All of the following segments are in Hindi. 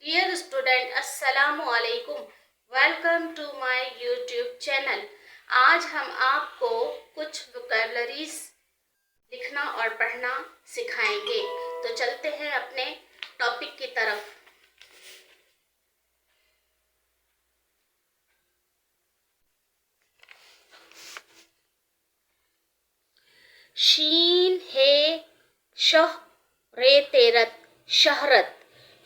Dear student, Assalamu alaikum. Welcome to my YouTube channel. आज हम आपको कुछ वोकैबुलरीज लिखना और पढ़ना सिखाएंगे। तो चलते हैं अपने टॉपिक की तरफ। शीन है शह रे तेरत शहरत।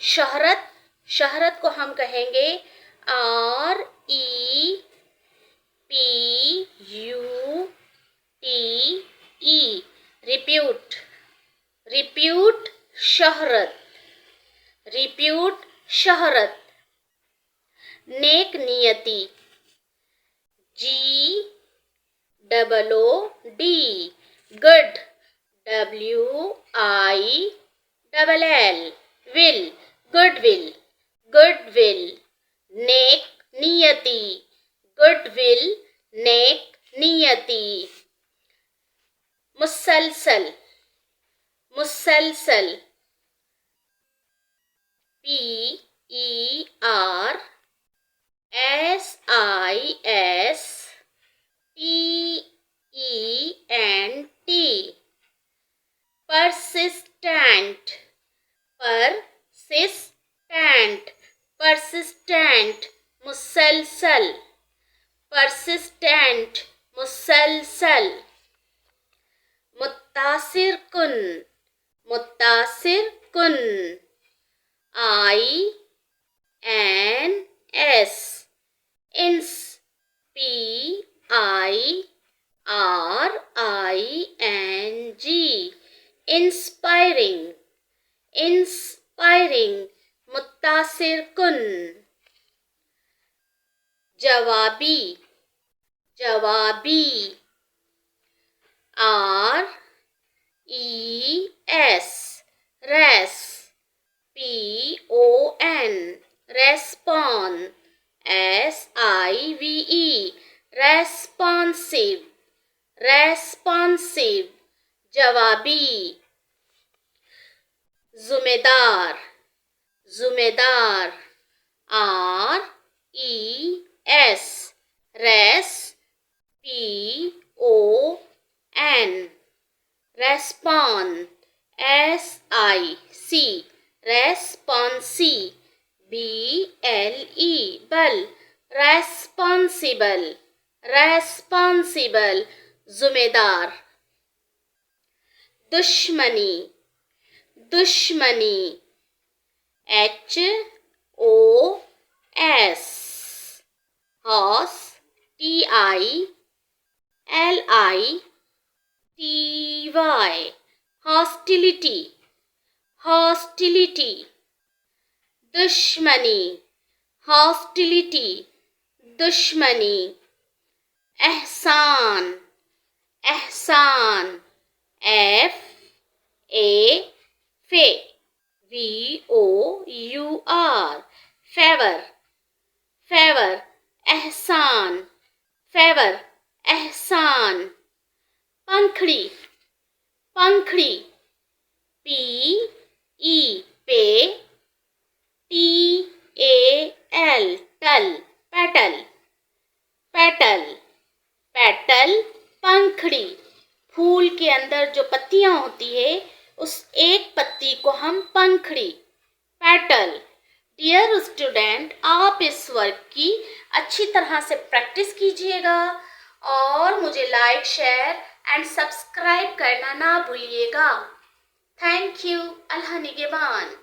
शहरत शहरत को हम कहेंगे REPUTE रिप्यूट। रिप्यूट शहरत। रिप्यूट शहरत। नेक नियति GOOD good WILL will goodwill. Goodwill नेक नियति गुडविल नेक नियति। मुसलसल मुसलसल PERSISTENT persistent persistent persistent मुसलसल persistent मुसलसल। मुत्तासिर कुन मुत्तासिर कुन INS INS PIRING inspiring inspiring मुत्तासिर कुन। जवाबी जवाबी RES रेस PON respond SIVE responsive responsive जवाबी। जुमेदार जुमेदार RES रेस PON respond SIC responsive BLE बल responsible responsible जुमेदार। दुश्मनी दुश्मनी HOS हॉस TILITY hostility hostility दुश्मनी hostility दुश्मनी। एहसान एहसान FAVOUR favor favor एहसान favor एहसान। पंखड़ी पंखड़ी PE TAL टल पेटल पेटल पेटल पंखड़ी। फूल के अंदर जो पत्तियां होती है उस एक पत्ती को हम पंखड़ी पेटल। डियर स्टूडेंट, आप इस वर्क की अच्छी तरह से प्रैक्टिस कीजिएगा और मुझे लाइक शेयर एंड सब्सक्राइब करना ना भूलिएगा। Thank you. अल्लाह निगहबान।